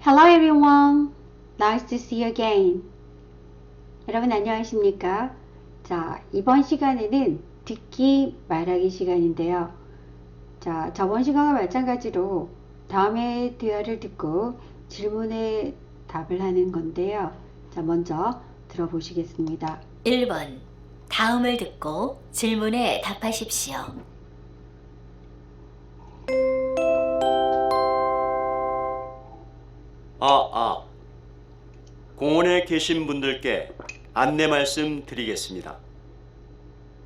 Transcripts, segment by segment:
Hello everyone. Nice to see you again. 여러분 안녕하십니까? 자, 이번 시간에는 듣기 말하기 시간인데요. 자, 저번 시간과 마찬가지로 다음의 대화를 듣고 질문에 답을 하는 건데요. 자, 먼저 들어보시겠습니다. 1번. 다음을 듣고 질문에 답하십시오. 공원에 계신 분들께 안내 말씀 드리겠습니다.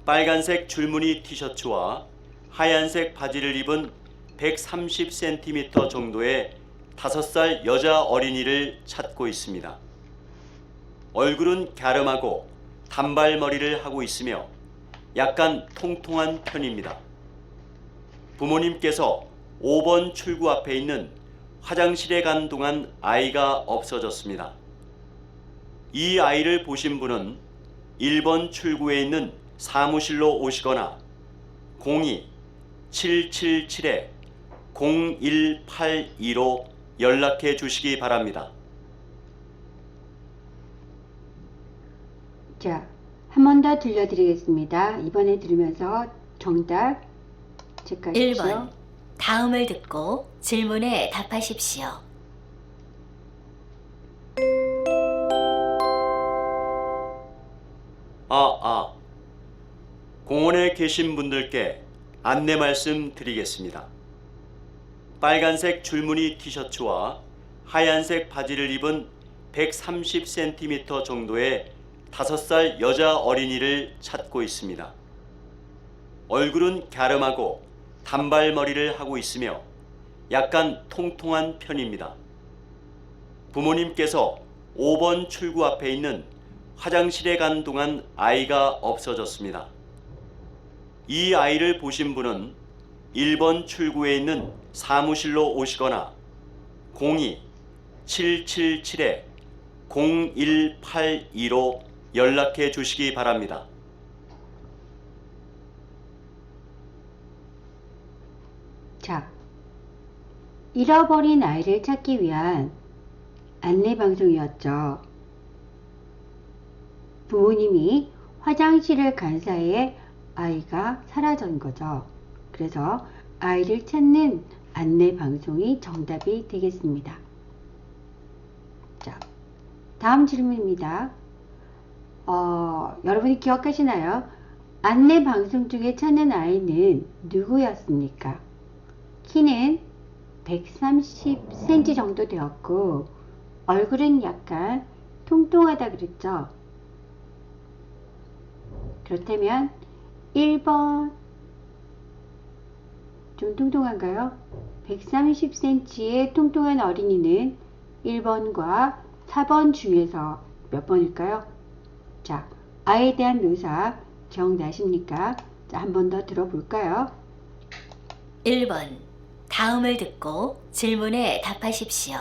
빨간색 줄무늬 티셔츠와 하얀색 바지를 입은 130cm 정도의 5살 여자 어린이를 찾고 있습니다. 얼굴은 갸름하고 단발머리를 하고 있으며 약간 통통한 편입니다. 부모님께서 5번 출구 앞에 있는 화장실에 간 동안 아이가 없어졌습니다. 이 아이를 보신 분은 1번 출구에 있는 사무실로 오시거나 02-777-0182로 연락해 주시기 바랍니다. 자, 한 번 더 들려드리겠습니다. 이번에 들으면서 정답 체크하십시오. 1번. 다음을 듣고 질문에 답하십시오. 공원에 계신 분들께 안내 말씀 드리겠습니다. 빨간색 줄무늬 티셔츠와 하얀색 바지를 입은 130cm 정도의 5살 여자 어린이를 찾고 있습니다. 얼굴은 갸름하고 단발머리를 하고 있으며 약간 통통한 편입니다. 부모님께서 5번 출구 앞에 있는 화장실에 간 동안 아이가 없어졌습니다. 이 아이를 보신 분은 1번 출구에 있는 사무실로 오시거나 02-777-0182로 연락해 주시기 바랍니다. 자, 잃어버린 아이를 찾기 위한 안내방송이었죠. 부모님이 화장실을 간 사이에 아이가 사라진 거죠. 그래서 아이를 찾는 안내방송이 정답이 되겠습니다. 자, 다음 질문입니다. 여러분이 기억하시나요? 안내방송 중에 찾는 아이는 누구였습니까? 키는 130cm 정도 되었고 얼굴은 약간 통통하다 그랬죠. 그렇다면 1번 좀 통통한가요? 130cm의 통통한 어린이는 1번과 4번 중에서 몇 번일까요? 자, 아이에 대한 묘사 기억나십니까? 자, 한 번 더 들어볼까요? 1번. 다음을 듣고 질문에 답하십시오.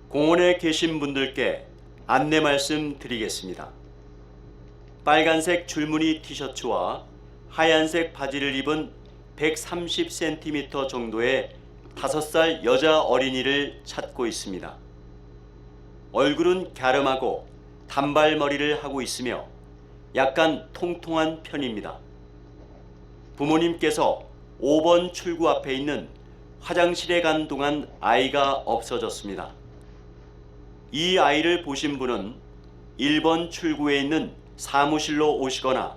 공원에 계신 분들께 안내 말씀 드리겠습니다. 빨간색 줄무늬 티셔츠와 하얀색 바지를 입은 130cm 정도의 5살 여자 어린이를 찾고 있습니다. 얼굴은 갸름하고 단발머리를 하고 있으며 약간 통통한 편입니다. 부모님께서 5번 출구 앞에 있는 화장실에 간 동안 아이가 없어졌습니다. 이 아이를 보신 분은 1번 출구에 있는 사무실로 오시거나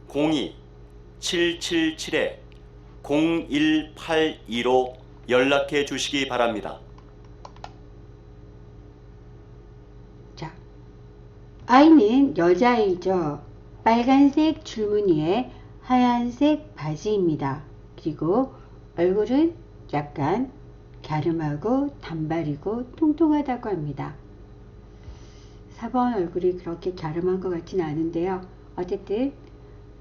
02-777-0182로 연락해 주시기 바랍니다. 자, 아이는 여자아이죠. 빨간색 줄무늬에 하얀색 바지입니다. 그리고 얼굴은 약간 갸름하고 단발이고 통통하다고 합니다. 4번 얼굴이 그렇게 갸름한 것 같지는 않은데요. 어쨌든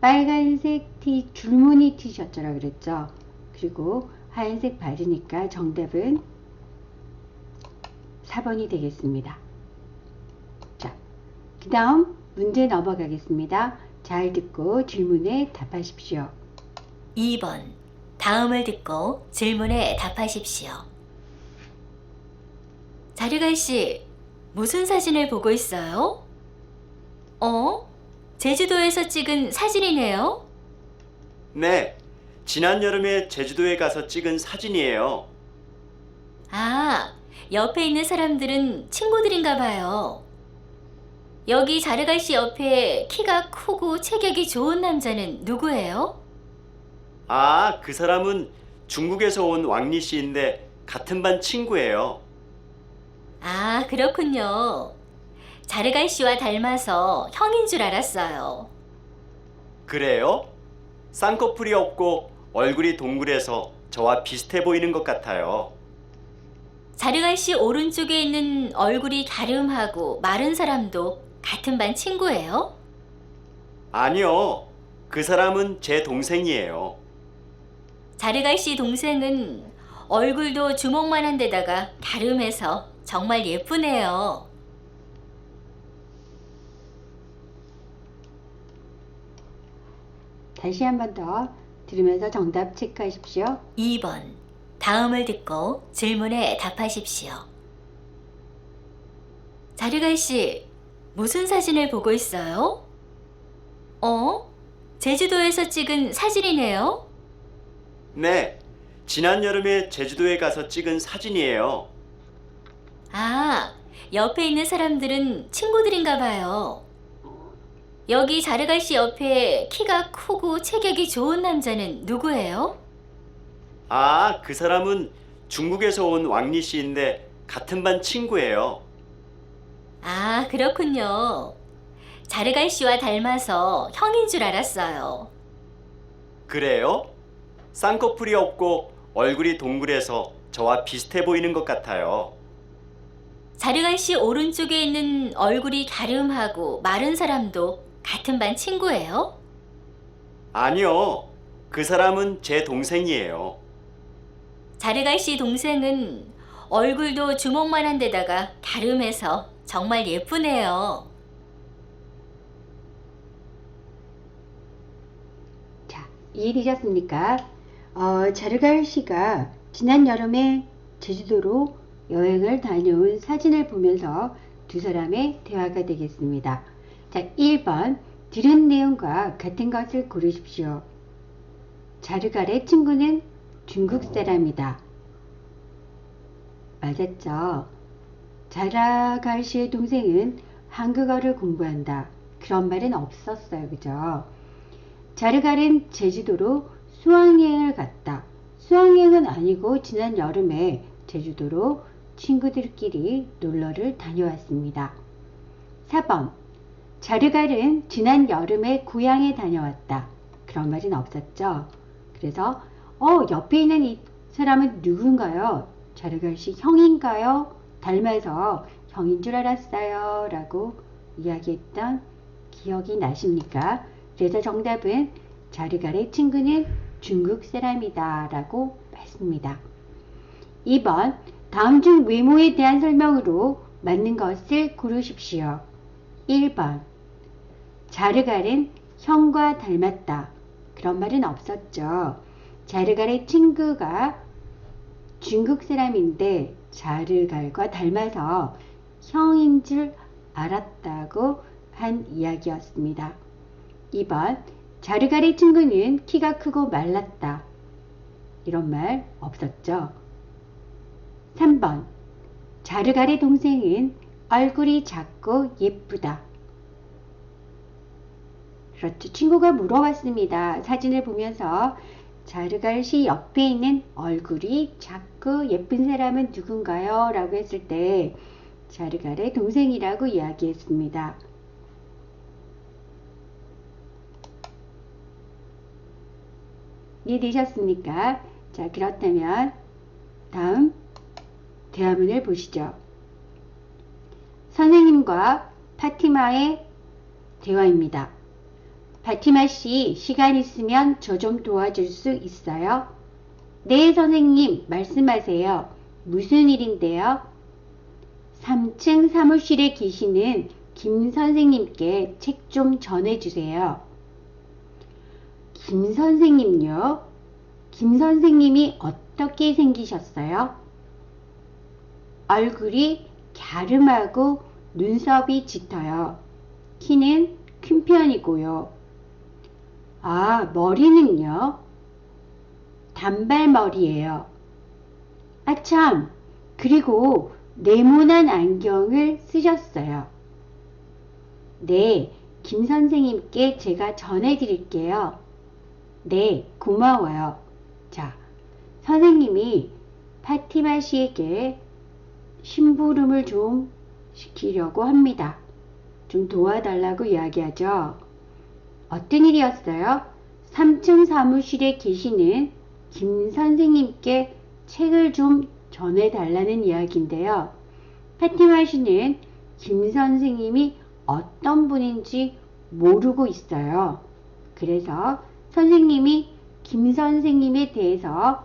빨간색 줄무늬 티셔츠라 그랬죠. 그리고 하얀색 바지니까 정답은 4번이 되겠습니다. 자, 그 다음 문제 넘어가겠습니다. 잘 듣고 질문에 답하십시오. 2번. 다음을 듣고 질문에 답하십시오. 자르갈 씨, 무슨 사진을 보고 있어요? 제주도에서 찍은 사진이네요? 네, 지난 여름에 제주도에 가서 찍은 사진이에요. 아, 옆에 있는 사람들은 친구들인가 봐요. 여기 자르갈 씨 옆에 키가 크고 체격이 좋은 남자는 누구예요? 아, 그 사람은 중국에서 온 왕리 씨인데 같은 반 친구예요. 아, 그렇군요. 자르갈 씨와 닮아서 형인 줄 알았어요. 그래요? 쌍꺼풀이 없고 얼굴이 동그래서 저와 비슷해 보이는 것 같아요. 자르갈 씨 오른쪽에 있는 얼굴이 갸름하고 마른 사람도 같은 반 친구예요? 아니요, 그 사람은 제 동생이에요. 자르갈 씨 동생은 얼굴도 주먹만한 데다가 갸름해서 정말 예쁘네요. 다시 한 번 더 들으면서 정답 체크하십시오. 2번. 다음을 듣고 질문에 답하십시오. 자르갈 씨, 무슨 사진을 보고 있어요? 제주도에서 찍은 사진이네요? 네, 지난 여름에 제주도에 가서 찍은 사진이에요. 아, 옆에 있는 사람들은 친구들인가 봐요. 여기 자르갈 씨 옆에 키가 크고 체격이 좋은 남자는 누구예요? 아, 그 사람은 중국에서 온 왕리 씨인데 같은 반 친구예요. 아, 그렇군요. 자르갈 씨와 닮아서 형인 줄 알았어요. 그래요? 쌍꺼풀이 없고 얼굴이 동그래서 저와 비슷해 보이는 것 같아요. 자르갈 씨 오른쪽에 있는 얼굴이 갸름하고 마른 사람도 같은 반 친구예요? 아니요, 그 사람은 제 동생이에요. 자르갈 씨 동생은 얼굴도 주먹만한 데다가 갸름해서 정말 예쁘네요. 자, 이해되셨습니까? 자르갈 씨가 지난 여름에 제주도로 여행을 다녀온 사진을 보면서 두 사람의 대화가 되겠습니다. 자, 1번 들은 내용과 같은 것을 고르십시오. 자르갈의 친구는 중국 사람이다. 맞았죠? 자르갈 씨의 동생은 한국어를 공부한다. 그런 말은 없었어요. 그죠? 자르갈은 제주도로 수학여행을 갔다. 수학여행은 아니고 지난 여름에 제주도로 친구들끼리 놀러를 다녀왔습니다. 4번 자르갈은 지난 여름에 고향에 다녀왔다. 그런 말은 없었죠. 그래서 옆에 있는 이 사람은 누군가요? 자르갈 씨 형인가요? 닮아서 형인 줄 알았어요. 라고 이야기했던 기억이 나십니까? 그래서 정답은 자르갈의 친구는 중국 사람이다 라고 했습니다. 2번 다음 중 외모에 대한 설명으로 맞는 것을 고르십시오. 1번 자르갈은 형과 닮았다. 그런 말은 없었죠. 자르갈의 친구가 중국 사람인데 자르갈과 닮아서 형인 줄 알았다고 한 이야기였습니다. 2번 자르갈의 친구는 키가 크고 말랐다. 이런 말 없었죠. 3번 자르갈의 동생은 얼굴이 작고 예쁘다. 그렇죠. 친구가 물어봤습니다. 사진을 보면서 자르갈 씨 옆에 있는 얼굴이 작고 예쁜 사람은 누군가요? 라고 했을 때 자르갈의 동생이라고 이야기했습니다. 이해되셨습니까? 자, 그렇다면 다음 대화문을 보시죠. 선생님과 파티마의 대화입니다. 파티마 씨, 시간 있으면 저 좀 도와줄 수 있어요? 네, 선생님, 말씀하세요. 무슨 일인데요? 3층 사무실에 계시는 김 선생님께 책 좀 전해주세요. 김 선생님요? 김 선생님이 어떻게 생기셨어요? 얼굴이 갸름하고 눈썹이 짙어요. 키는 큰 편이고요. 아, 머리는요? 단발머리예요. 아참, 그리고 네모난 안경을 쓰셨어요. 네, 김 선생님께 제가 전해드릴게요. 네, 고마워요. 자, 선생님이 파티마 씨에게 심부름을 좀 시키려고 합니다. 좀 도와달라고 이야기하죠. 어떤 일이었어요? 3층 사무실에 계시는 김 선생님께 책을 좀 전해달라는 이야기인데요. 파티마 씨는 김 선생님이 어떤 분인지 모르고 있어요. 그래서 선생님이 김 선생님에 대해서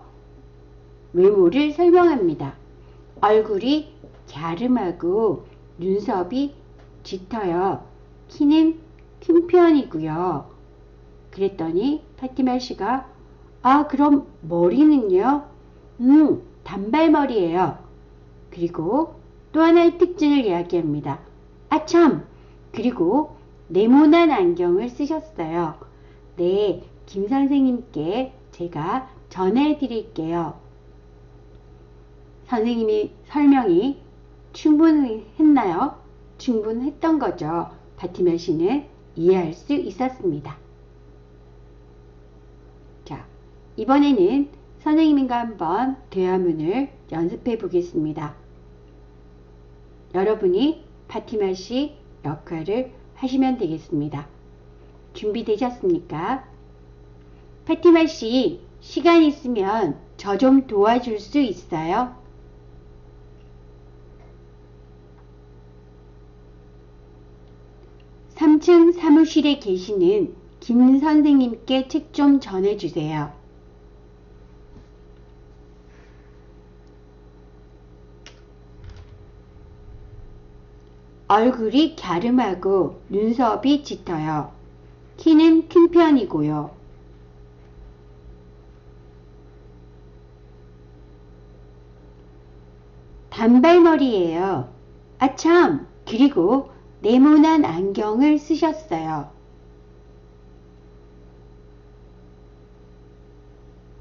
외모를 설명합니다. 얼굴이 갸름하고 눈썹이 짙어요. 키는 큰 편이고요. 그랬더니 파티마 씨가 아, 그럼 머리는요? 단발머리예요. 그리고 또 하나의 특징을 이야기합니다. 아참! 그리고 네모난 안경을 쓰셨어요. 네, 김 선생님께 제가 전해드릴게요. 선생님이 설명이 충분했나요? 충분했던 거죠. 파티마 씨는 이해할 수 있었습니다. 자, 이번에는 선생님과 한번 대화문을 연습해 보겠습니다. 여러분이 파티마 씨 역할을 하시면 되겠습니다. 준비되셨습니까? 파티마 씨, 시간 있으면 저 좀 도와줄 수 있어요? (3층) 사무실에 계시는 김 선생님께 책 좀 전해주세요. 얼굴이 갸름하고 눈썹이 짙어요. 키는 큰 편이고요. 단발머리예요. 아참, 그리고 네모난 안경을 쓰셨어요.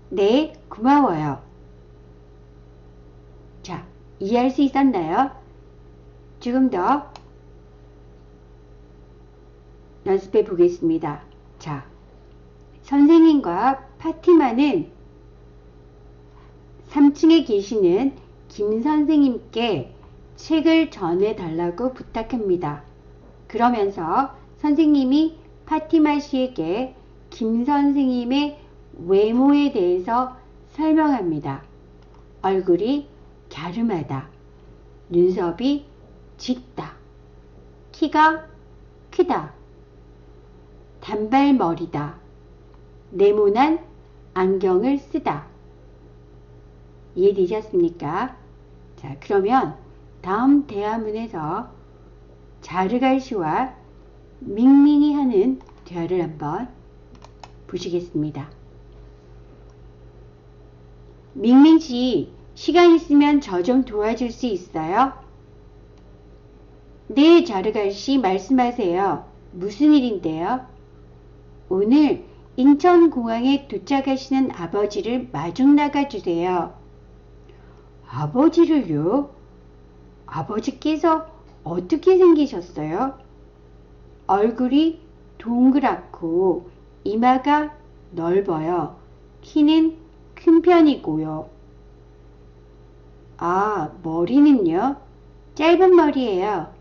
네, 고마워요. 자, 이해할 수 있었나요? 조금 더 연습해 보겠습니다. 자, 선생님과 파티마는 3층에 계시는 김 선생님께 책을 전해달라고 부탁합니다. 그러면서 선생님이 파티마 씨에게 김 선생님의 외모에 대해서 설명합니다. 얼굴이 갸름하다. 눈썹이 짙다. 키가 크다. 단발머리다. 네모난 안경을 쓰다. 이해되셨습니까? 자, 그러면 다음 대화문에서 자르갈 씨와 밍밍이 하는 대화를 한번 보시겠습니다. 밍밍 씨, 시간 있으면 저 좀 도와줄 수 있어요? 네, 자르갈 씨, 말씀하세요. 무슨 일인데요? 오늘 인천공항에 도착하시는 아버지를 마중 나가주세요. 아버지를요? 아버지께서 어떻게 생기셨어요? 얼굴이 동그랗고 이마가 넓어요. 키는 큰 편이고요. 아, 머리는요? 짧은 머리예요.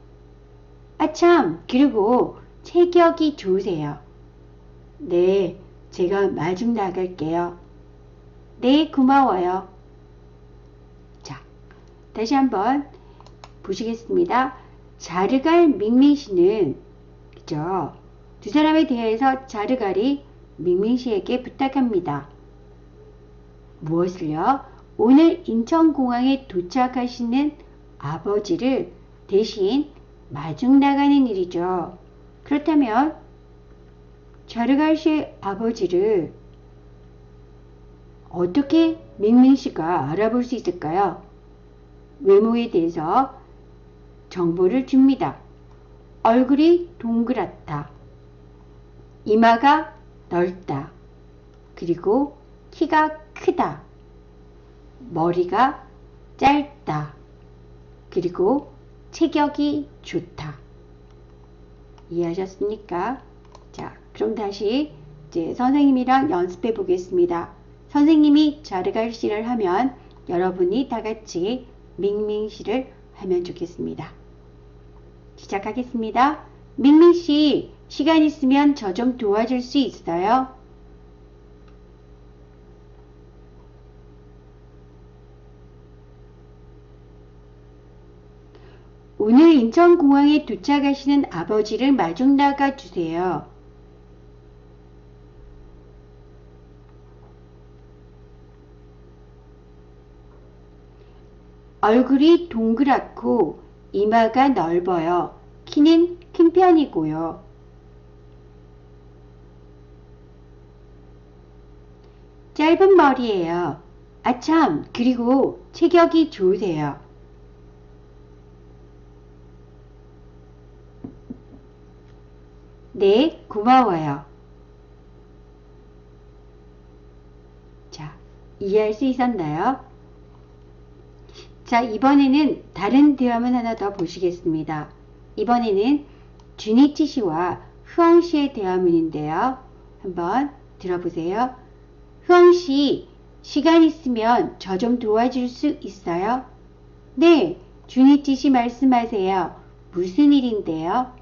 아참, 그리고 체격이 좋으세요. 네, 제가 마중 나갈게요. 네, 고마워요. 자, 다시 한번 보시겠습니다. 자르갈 밍밍 씨는, 그죠? 두 사람에 대해서 자르갈이 밍밍 씨에게 부탁합니다. 무엇을요? 오늘 인천공항에 도착하시는 아버지를 대신 마중 나가는 일이죠. 그렇다면 자르갈 씨의 아버지를 어떻게 밍밍 씨가 알아볼 수 있을까요? 외모에 대해서 정보를 줍니다. 얼굴이 동그랗다. 이마가 넓다. 그리고 키가 크다. 머리가 짧다. 그리고 체격이 좋다. 이해하셨습니까? 자, 그럼 다시 이제 선생님이랑 연습해 보겠습니다. 선생님이 자르갈 씨를 하면 여러분이 다 같이 밍밍 씨를 하면 좋겠습니다. 시작하겠습니다. 밍밍 씨, 시간 있으면 저 좀 도와줄 수 있어요? 오늘 인천공항에 도착하시는 아버지를 마중 나가 주세요. 얼굴이 동그랗고 이마가 넓어요. 키는 큰 편이고요. 짧은 머리예요. 아참, 그리고 체격이 좋으세요. 네, 고마워요. 자, 이해할 수 있었나요? 자, 이번에는 다른 대화문 하나 더 보시겠습니다. 이번에는 주니치 씨와 흐엉 씨의 대화문인데요. 한번 들어보세요. 흐엉 씨, 시간 있으면 저 좀 도와줄 수 있어요? 네, 주니치 씨 말씀하세요. 무슨 일인데요?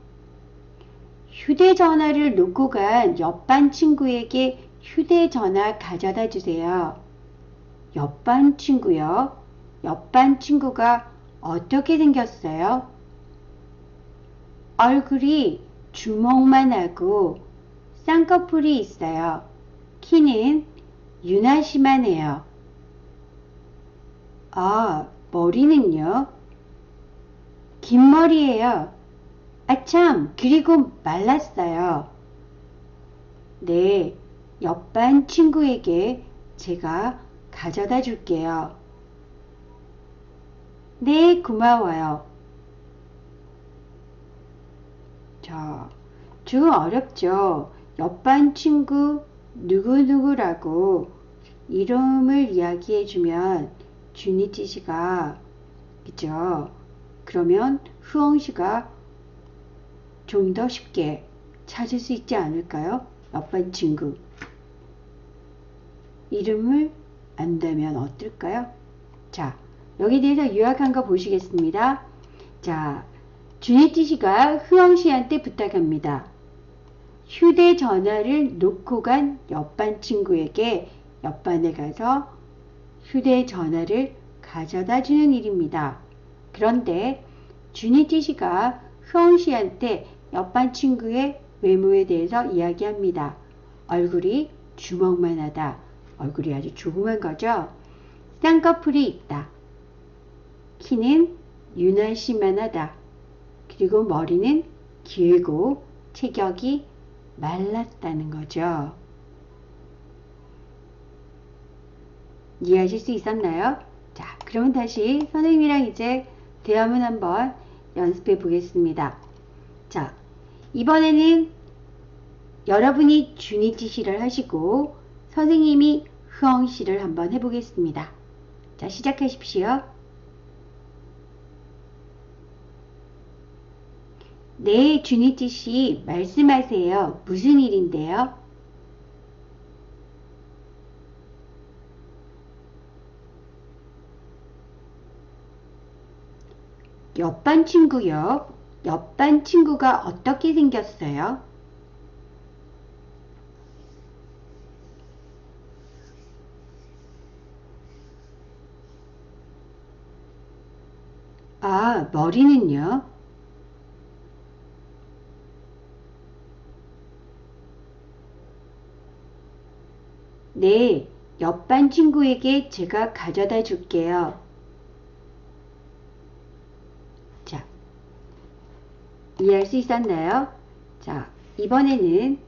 휴대전화를 놓고 간 옆반 친구에게 휴대전화 가져다 주세요. 옆반 친구요? 옆반 친구가 어떻게 생겼어요? 얼굴이 주먹만 하고 쌍꺼풀이 있어요. 키는 유나 씨만 해요. 아, 머리는요? 긴 머리예요. 아참, 그리고 말랐어요. 네, 옆반 친구에게 제가 가져다 줄게요. 네, 고마워요. 자, 좀 어렵죠? 옆반 친구 누구누구라고 이름을 이야기해주면 주니치 씨가, 그죠? 그러면 흐엉 씨가 좀 더 쉽게 찾을 수 있지 않을까요? 옆반 친구. 이름을 안다면 어떨까요? 자, 여기에 대해서 요약한 거 보시겠습니다. 자, 주니치 씨가 흐엉 씨한테 부탁합니다. 휴대전화를 놓고 간 옆반 친구에게 옆반에 가서 휴대전화를 가져다 주는 일입니다. 그런데 주니치 씨가 흐엉 씨한테 옆반 친구의 외모에 대해서 이야기합니다. 얼굴이 주먹만 하다. 얼굴이 아주 조그만 거죠? 쌍꺼풀이 있다. 키는 유나 씨만 하다. 그리고 머리는 길고 체격이 말랐다는 거죠. 이해하실 수 있었나요? 자, 그러면 다시 선생님이랑 이제 대화문 한번 연습해 보겠습니다. 자, 이번에는 여러분이 주니치 씨를 하시고 선생님이 흐엉 씨를 한번 해보겠습니다. 자, 시작하십시오. 네, 주니치 씨, 말씀하세요. 무슨 일인데요? 옆반 친구요. 옆반 친구가 어떻게 생겼어요? 아, 머리는요? 네, 옆반 친구에게 제가 가져다 줄게요. 자, 이해할 수 있었나요? 자, 이번에는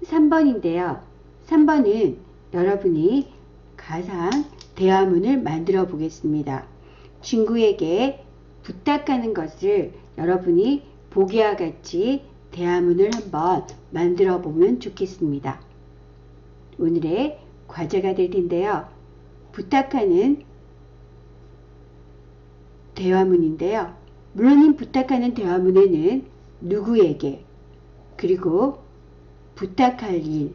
3번인데요. 3번은 여러분이 가상 대화문을 만들어 보겠습니다. 친구에게 부탁하는 것을 여러분이 보기와 같이 대화문을 한번 만들어 보면 좋겠습니다. 오늘의 과제가 될 텐데요. 부탁하는 대화문인데요. 물론 이 부탁하는 대화문에는 누구에게, 그리고 부탁할 일,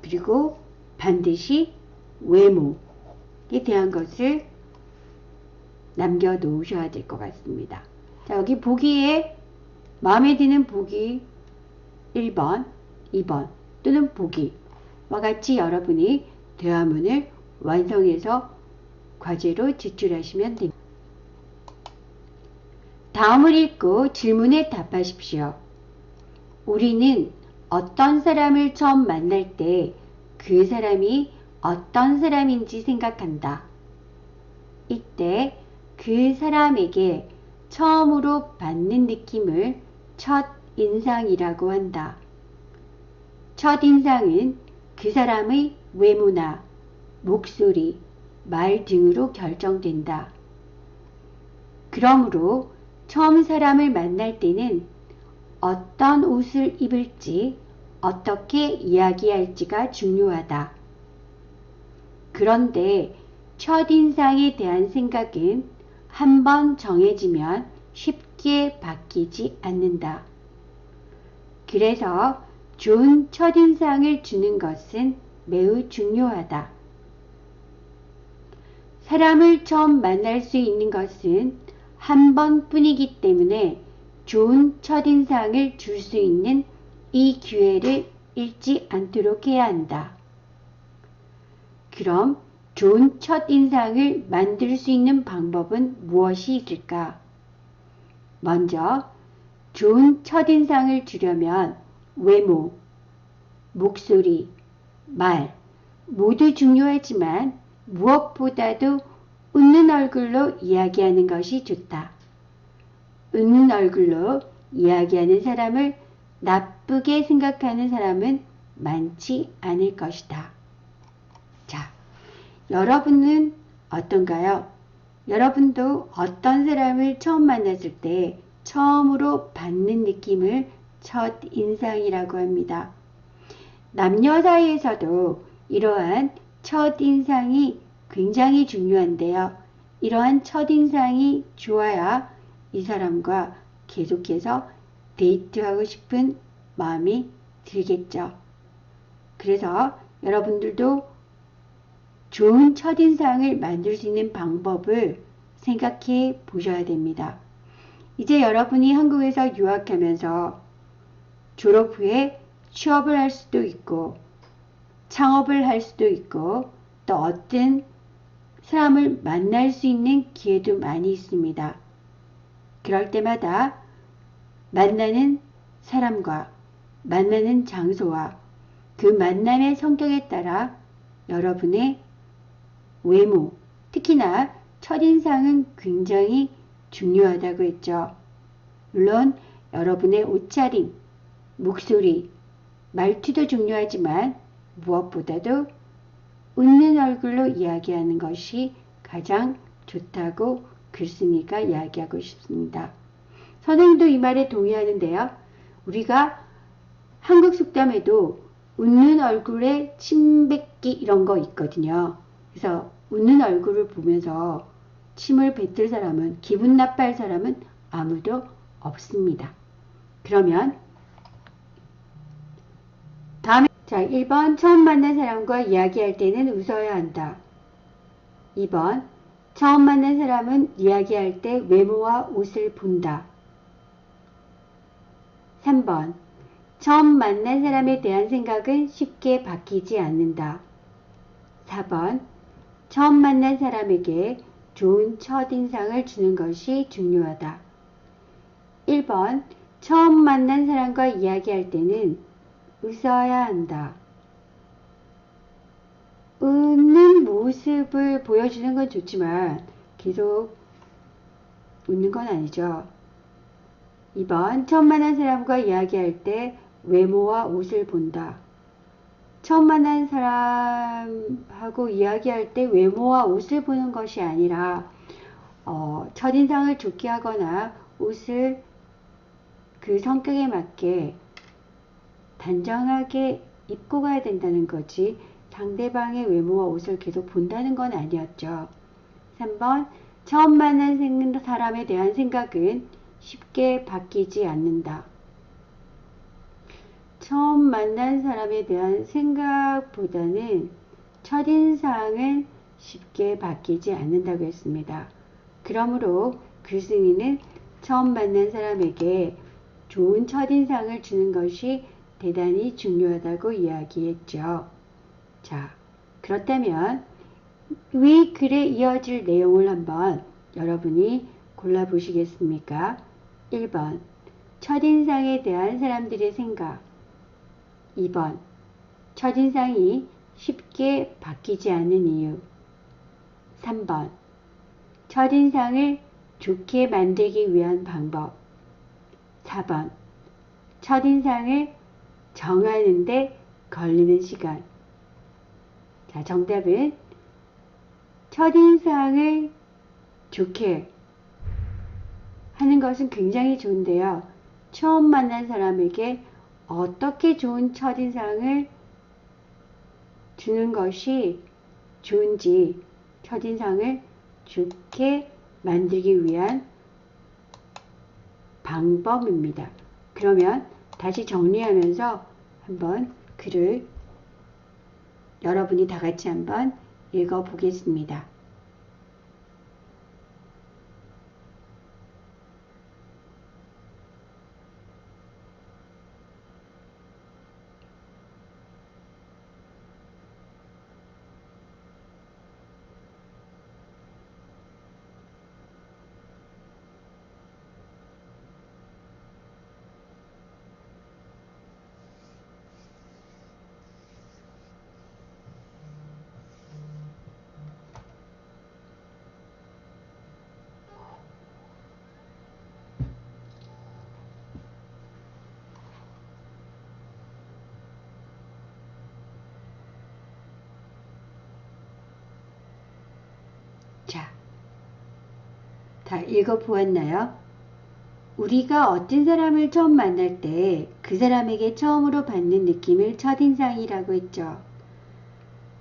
그리고 반드시 외모에 대한 것을 남겨 놓으셔야 될 것 같습니다. 자, 여기 보기에 마음에 드는 보기 1번, 2번 또는 보기와 같이 여러분이 대화문을 완성해서 과제로 제출하시면 됩니다. 다음을 읽고 질문에 답하십시오. 우리는 어떤 사람을 처음 만날 때 그 사람이 어떤 사람인지 생각한다. 이때 그 사람에게 처음으로 받는 느낌을 첫 인상이라고 한다. 첫 인상은 그 사람의 외모나 목소리, 말 등으로 결정된다. 그러므로 처음 사람을 만날 때는 어떤 옷을 입을지, 어떻게 이야기할지가 중요하다. 그런데 첫인상에 대한 생각은 한번 정해지면 쉽게 바뀌지 않는다. 그래서 좋은 첫인상을 주는 것은 매우 중요하다. 사람을 처음 만날 수 있는 것은 한 번뿐이기 때문에 좋은 첫인상을 줄 수 있는 이 기회를 잃지 않도록 해야 한다. 그럼 좋은 첫인상을 만들 수 있는 방법은 무엇이 있을까? 먼저 좋은 첫인상을 주려면 외모, 목소리, 말 모두 중요하지만 무엇보다도 웃는 얼굴로 이야기하는 것이 좋다. 웃는 얼굴로 이야기하는 사람을 나쁘게 생각하는 사람은 많지 않을 것이다. 자, 여러분은 어떤가요? 여러분도 어떤 사람을 처음 만났을 때 처음으로 받는 느낌을 첫 인상이라고 합니다. 남녀 사이에서도 이러한 첫 인상이 굉장히 중요한데요. 이러한 첫 인상이 좋아야 이 사람과 계속해서 데이트하고 싶은 마음이 들겠죠. 그래서 여러분들도 좋은 첫인상을 만들 수 있는 방법을 생각해 보셔야 됩니다. 이제 여러분이 한국에서 유학하면서 졸업 후에 취업을 할 수도 있고 창업을 할 수도 있고 또 어떤 사람을 만날 수 있는 기회도 많이 있습니다. 그럴 때마다 만나는 사람과 만나는 장소와 그 만남의 성격에 따라 여러분의 외모, 특히나 첫인상은 굉장히 중요하다고 했죠. 물론 여러분의 옷차림, 목소리, 말투도 중요하지만 무엇보다도 웃는 얼굴로 이야기하는 것이 가장 좋다고 글쓴이가 이야기하고 싶습니다. 선생님도 이 말에 동의하는데요. 우리가 한국 속담에도 웃는 얼굴에 침 뱉기 이런 거 있거든요. 그래서 웃는 얼굴을 보면서 침을 뱉을 사람은, 기분 나빠할 사람은 아무도 없습니다. 그러면 다음에 1번 처음 만난 사람과 이야기할 때는 웃어야 한다. 2번 처음 만난 사람은 이야기할 때 외모와 옷을 본다. 3번 처음 만난 사람에 대한 생각은 쉽게 바뀌지 않는다. 4번 처음 만난 사람에게 좋은 첫인상을 주는 것이 중요하다. 1번 처음 만난 사람과 이야기할 때는 웃어야 한다. 웃는 모습을 보여주는 건 좋지만 계속 웃는 건 아니죠. 2번 처음 만난 사람과 이야기할 때 외모와 옷을 본다. 처음 만난 사람하고 이야기할 때 외모와 옷을 보는 것이 아니라 첫인상을 좋게 하거나 옷을 그 성격에 맞게 단정하게 입고 가야 된다는 거지 상대방의 외모와 옷을 계속 본다는 건 아니었죠. 3번 처음 만난 사람에 대한 생각은 쉽게 바뀌지 않는다. 처음 만난 사람에 대한 생각보다는 첫인상은 쉽게 바뀌지 않는다고 했습니다. 그러므로 글쓴이는 처음 만난 사람에게 좋은 첫인상을 주는 것이 대단히 중요하다고 이야기했죠. 자, 그렇다면 위 글에 이어질 내용을 한번 여러분이 골라보시겠습니까? 1번 첫인상에 대한 사람들의 생각. 2번 첫인상이 쉽게 바뀌지 않는 이유. 3번 첫인상을 좋게 만들기 위한 방법. 4번 첫인상을 정하는데 걸리는 시간. 자, 정답은 첫인상을 좋게 하는 것은 굉장히 좋은데요. 처음 만난 사람에게 어떻게 좋은 첫인상을 주는 것이 좋은지 첫인상을 좋게 만들기 위한 방법입니다. 그러면 다시 정리하면서 한번 글을 여러분이 다 같이 한번 읽어 보겠습니다. 자, 다 읽어보았나요? 우리가 어떤 사람을 처음 만날 때 그 사람에게 처음으로 받는 느낌을 첫인상이라고 했죠.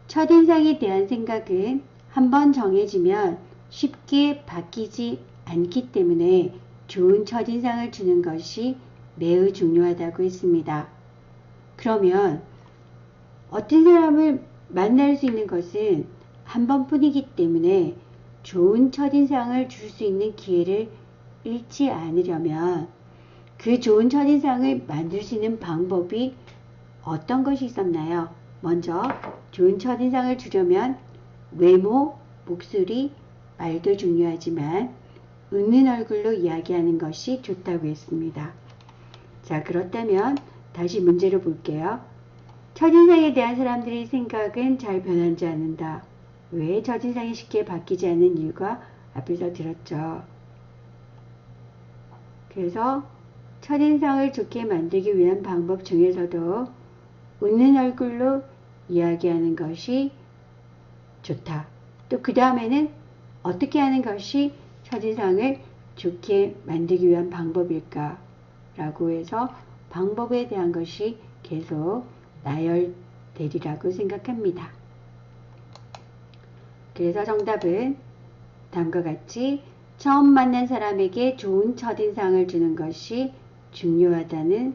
첫인상에 대한 생각은 한번 정해지면 쉽게 바뀌지 않기 때문에 좋은 첫인상을 주는 것이 매우 중요하다고 했습니다. 그러면 어떤 사람을 만날 수 있는 것은 한 번뿐이기 때문에 좋은 첫인상을 줄 수 있는 기회를 잃지 않으려면 그 좋은 첫인상을 만들 수 있는 방법이 어떤 것이 있었나요? 먼저 좋은 첫인상을 주려면 외모, 목소리, 말도 중요하지만 웃는 얼굴로 이야기하는 것이 좋다고 했습니다. 자, 그렇다면 다시 문제를 볼게요. 첫인상에 대한 사람들의 생각은 잘 변하지 않는다. 왜 첫인상이 쉽게 바뀌지 않는 이유가 앞에서 들었죠. 그래서 첫인상을 좋게 만들기 위한 방법 중에서도 웃는 얼굴로 이야기하는 것이 좋다. 또 그 다음에는 어떻게 하는 것이 첫인상을 좋게 만들기 위한 방법일까? 라고 해서 방법에 대한 것이 계속 나열되리라고 생각합니다. 그래서 정답은 다음과 같이 처음 만난 사람에게 좋은 첫인상을 주는 것이 중요하다는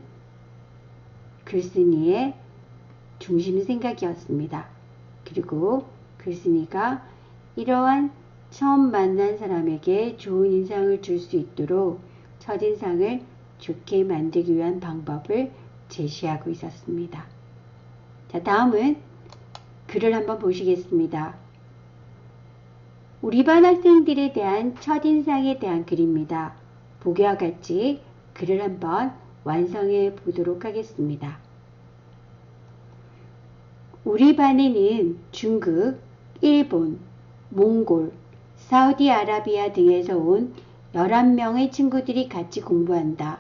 글쓴이의 중심 생각이었습니다. 그리고 글쓴이가 이러한 처음 만난 사람에게 좋은 인상을 줄 수 있도록 첫인상을 좋게 만들기 위한 방법을 제시하고 있었습니다. 자, 다음은 글을 한번 보시겠습니다. 우리 반 학생들에 대한 첫인상에 대한 글입니다. 보기와 같이 글을 한번 완성해 보도록 하겠습니다. 우리 반에는 중국, 일본, 몽골, 사우디아라비아 등에서 온 11명의 친구들이 같이 공부한다.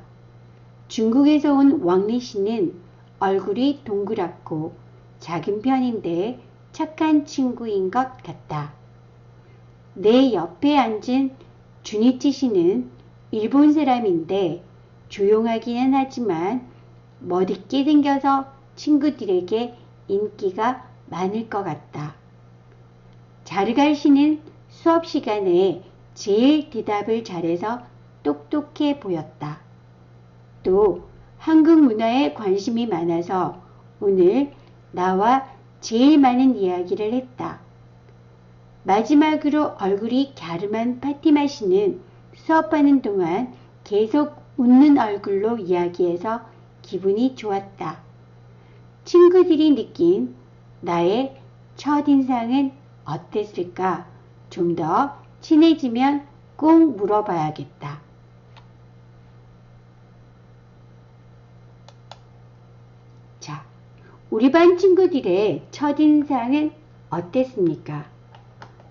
중국에서 온 왕리 씨는 얼굴이 동그랗고 작은 편인데 착한 친구인 것 같다. 내 옆에 앉은 주니치 씨는 일본 사람인데 조용하기는 하지만 멋있게 생겨서 친구들에게 인기가 많을 것 같다. 자르갈 씨는 수업 시간에 제일 대답을 잘해서 똑똑해 보였다. 또 한국 문화에 관심이 많아서 오늘 나와 제일 많은 이야기를 했다. 마지막으로 얼굴이 갸름한 파티마 씨는 수업하는 동안 계속 웃는 얼굴로 이야기해서 기분이 좋았다. 친구들이 느낀 나의 첫인상은 어땠을까? 좀 더 친해지면 꼭 물어봐야겠다. 자, 우리 반 친구들의 첫인상은 어땠습니까?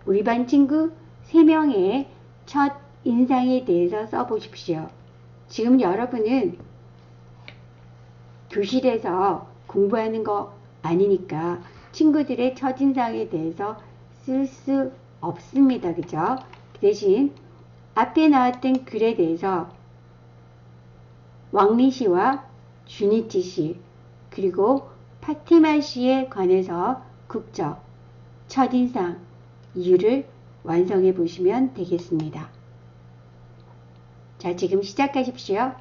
우리 반 친구 3명의 첫인상에 대해서 써보십시오. 지금 여러분은 교실에서 공부하는 거 아니니까 친구들의 첫인상에 대해서 쓸 수 없습니다. 그죠? 그 대신 앞에 나왔던 글에 대해서 왕리 씨와 주니치 씨 그리고 파티마 씨에 관해서 국적, 첫인상, 이유를 완성해 보시면 되겠습니다. 자, 지금 시작하십시오.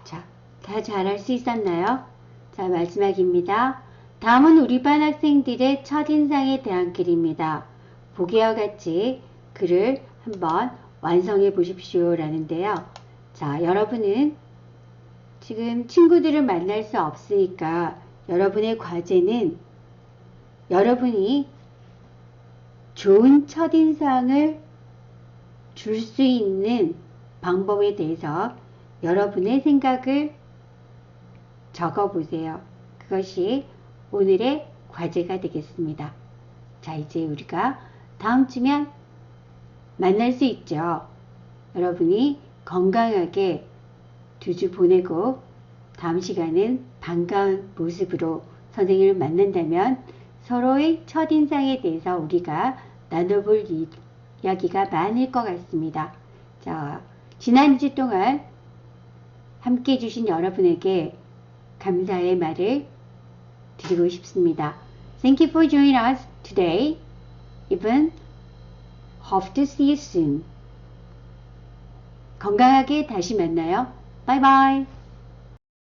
자, 다 잘할 수 있었나요? 자, 마지막입니다. 다음은 우리 반 학생들의 첫인상에 대한 글입니다. 보기와 같이 글을 한번 완성해 보십시오 라는데요. 자, 여러분은 지금 친구들을 만날 수 없으니까 여러분의 과제는 여러분이 좋은 첫인상을 줄 수 있는 방법에 대해서 여러분의 생각을 적어 보세요. 그것이 오늘의 과제가 되겠습니다. 자, 이제 우리가 다음 주면 만날 수 있죠. 여러분이 건강하게 2주 보내고 다음 시간은 반가운 모습으로 선생님을 만난다면 서로의 첫인상에 대해서 우리가 나눠볼 이야기가 많을 것 같습니다. 자, 지난 2주 동안 함께 해주신 여러분에게 감사의 말을 드리고 싶습니다. Thank you for joining us today. Even hope to see you soon. 건강하게 다시 만나요. Bye bye.